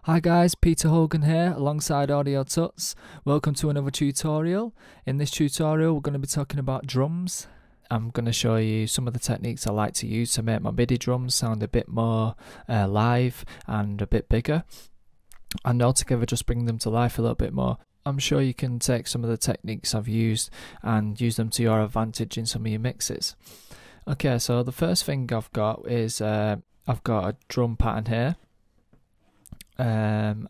Hi guys, Peter Hogan here alongside Audiotuts. Welcome to another tutorial. In this tutorial we're going to be talking about drums. I'm going to show you some of the techniques I like to use to make my MIDI drums sound a bit more live and a bit bigger, and altogether just bring them to life a little bit more. I'm sure you can take some of the techniques I've used and use them to your advantage in some of your mixes. Okay, so the first thing I've got is I've got a drum pattern here. And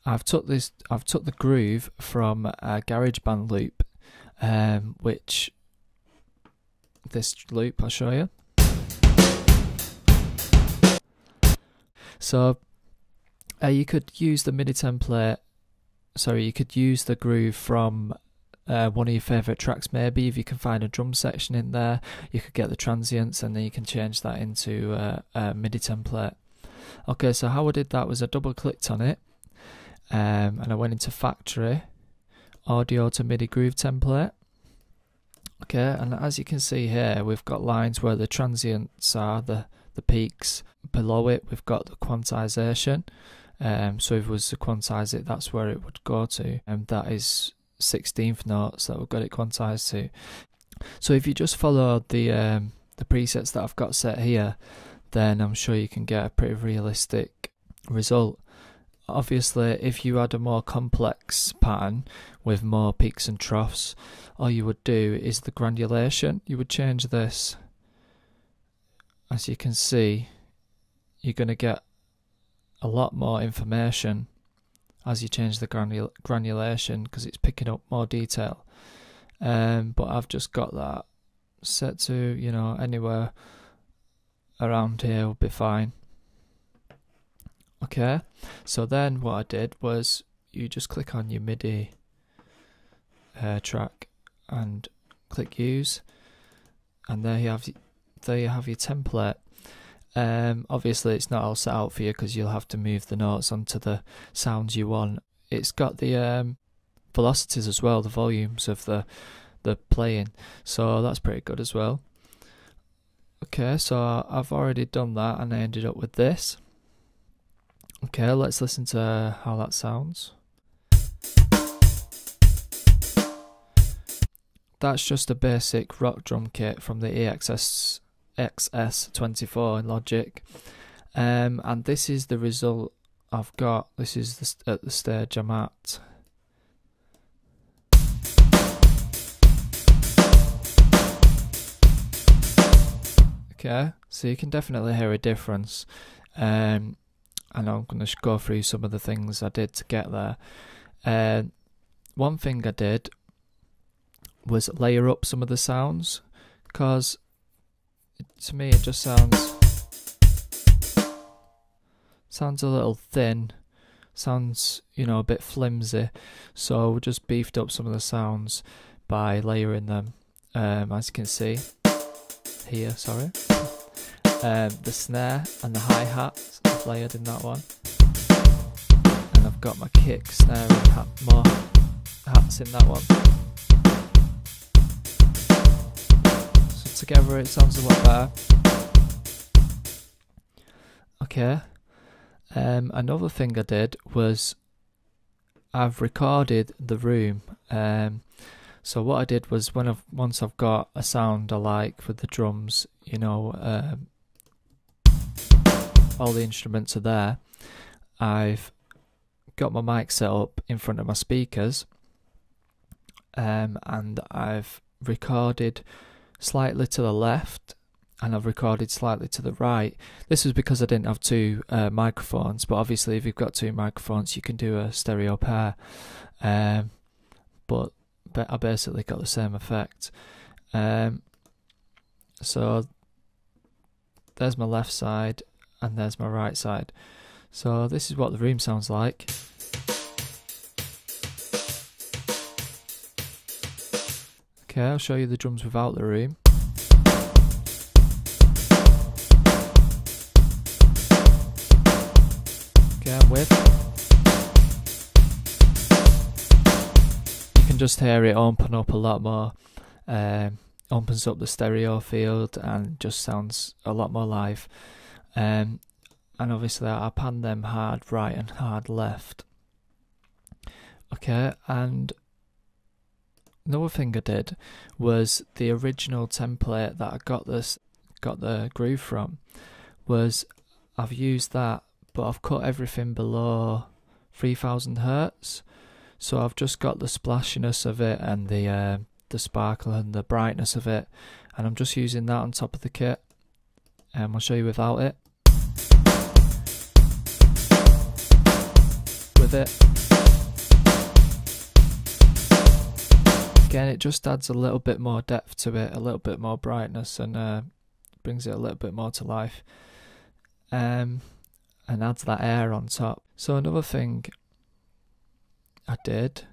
I've took the groove from a GarageBand loop, which this loop I'll show you. So you could use the MIDI template. Sorry, you could use the groove from one of your favourite tracks. Maybe if you can find a drum section in there, you could get the transients, and then you can change that into a MIDI template. Okay, so how I did that was I double clicked on it, and I went into Factory, Audio to MIDI Groove Template. Okay, and as you can see here, we've got lines where the transients are, the peaks. Below it, we've got the quantization. So if it was to quantize it, that's where it would go to, and that is 16th notes that we've got it quantized to. So if you just follow the presets that I've got set here, then I'm sure you can get a pretty realistic result. Obviously, if you had a more complex pattern with more peaks and troughs, all you would do is the granulation. You would change this. As you can see, you're going to get a lot more information as you change the granulation, because it's picking up more detail. But I've just got that set to, you know, anywhere around here will be fine. Okay, so then what I did was you just click on your MIDI track and click use, and there you have your template. Obviously it's not all set out for you because you'll have to move the notes onto the sounds you want. It's got the velocities as well, the volumes of the playing, so that's pretty good as well. Okay, so I've already done that and I ended up with this. Okay, let's listen to how that sounds. That's just a basic rock drum kit from the XS24 in Logic, and this is the result I've got. This is at the stage I'm at. Okay, so you can definitely hear a difference, and I'm going to go through some of the things I did to get there. One thing I did was layer up some of the sounds, because to me it just sounds a little thin, sounds, you know, a bit flimsy, so we just beefed up some of the sounds by layering them. As you can see here, sorry, the snare and the hi-hats I've layered in that one, and I've got my kick, snare and more hats in that one, so together it sounds a lot better. Okay, another thing I did was I've recorded the room. So what I did was once I've got a sound I like with the drums, you know, all the instruments are there, I've got my mic set up in front of my speakers, and I've recorded slightly to the left and I've recorded slightly to the right. This was because I didn't have two microphones, but obviously if you've got two microphones you can do a stereo pair, but I basically got the same effect. So there's my left side and there's my right side. So this is what the room sounds like. Okay, I'll show you the drums without the room. Okay, I'm with. You can just hear it open up a lot more. Opens up the stereo field and just sounds a lot more live. and obviously I pan them hard right and hard left. Okay, and another thing I did was the original template that I got the groove from, was I've used that, but I've cut everything below 3000 hertz. So I've just got the splashiness of it and the sparkle and the brightness of it, and I'm just using that on top of the kit. I'll show you without it. With it, again, it just adds a little bit more depth to it, a little bit more brightness, and brings it a little bit more to life, and adds that air on top. So another thing I did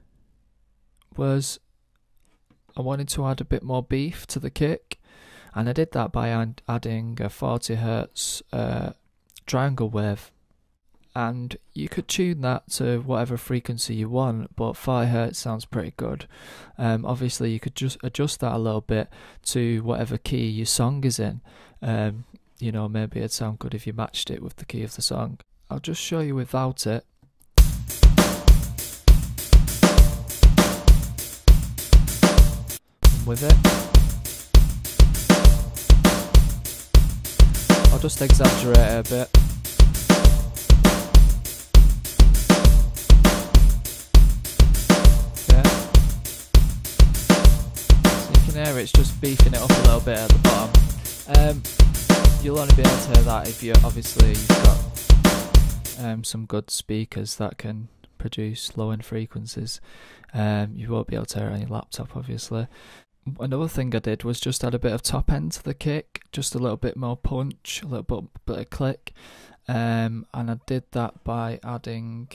was I wanted to add a bit more beef to the kick, and I did that by adding a 40 hertz triangle wave, and you could tune that to whatever frequency you want, but 40 hertz sounds pretty good. Obviously you could just adjust that a little bit to whatever key your song is in. You know, maybe it'd sound good if you matched it with the key of the song. I'll just show you without it. With it, I'll just exaggerate it a bit. Okay, so you can hear it's just beefing it up a little bit at the bottom. You'll only be able to hear that if you've got some good speakers that can produce low end frequencies. You won't be able to hear it on your laptop, obviously. Another thing I did was just add a bit of top end to the kick, just a little bit more punch, a little bit of click, and I did that by adding,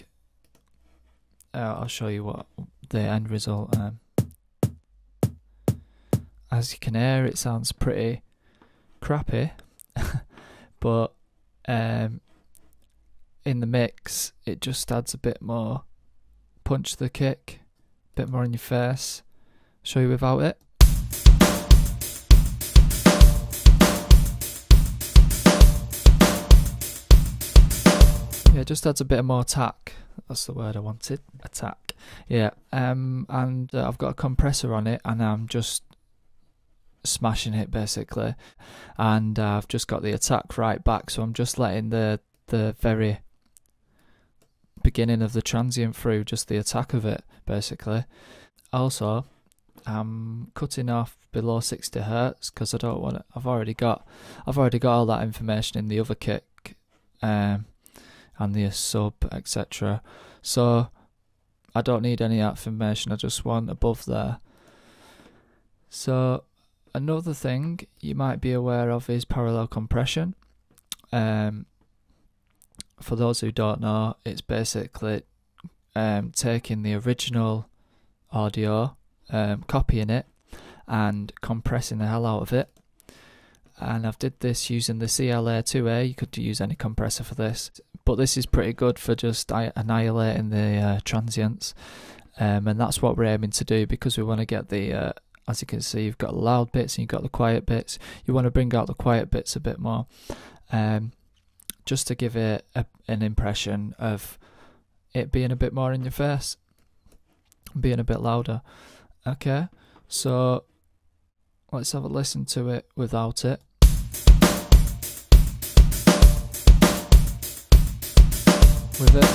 I'll show you what the end result, as you can hear it sounds pretty crappy, but in the mix it just adds a bit more punch to the kick, a bit more in your face. Show you without it. Yeah, it just adds a bit more attack. That's the word I wanted. Attack. Yeah. And I've got a compressor on it, and I'm just smashing it basically. And I've just got the attack right back, so I'm just letting the very beginning of the transient through, just the attack of it basically. Also, I'm cutting off below 60 hertz because I don't want it. I've already got all that information in the other kick, and the sub, etc. So I don't need any of that information. I just want above there. So another thing you might be aware of is parallel compression. For those who don't know, it's basically taking the original audio, copying it and compressing the hell out of it. And I've did this using the CLA2A. You could use any compressor for this, but this is pretty good for just annihilating the transients, and that's what we're aiming to do, because we want to get the as you can see, you've got the loud bits and you've got the quiet bits. You want to bring out the quiet bits a bit more, just to give it an impression of it being a bit more in your face, being a bit louder. Okay, so let's have a listen to it without it. With it.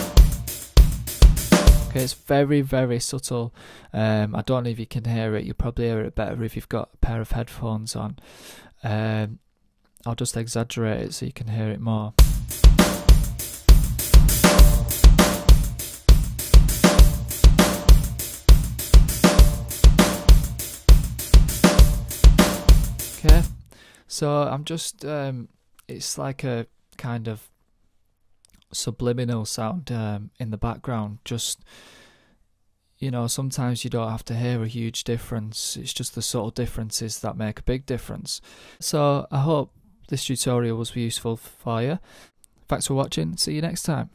Okay, it's very, very subtle. I don't know if you can hear it. You'll probably hear it better if you've got a pair of headphones on. I'll just exaggerate it so you can hear it more. Okay, so I'm just, it's like a kind of subliminal sound in the background. Just, you know, sometimes you don't have to hear a huge difference. It's just the subtle differences that make a big difference. So I hope this tutorial was useful for you. Thanks for watching. See you next time.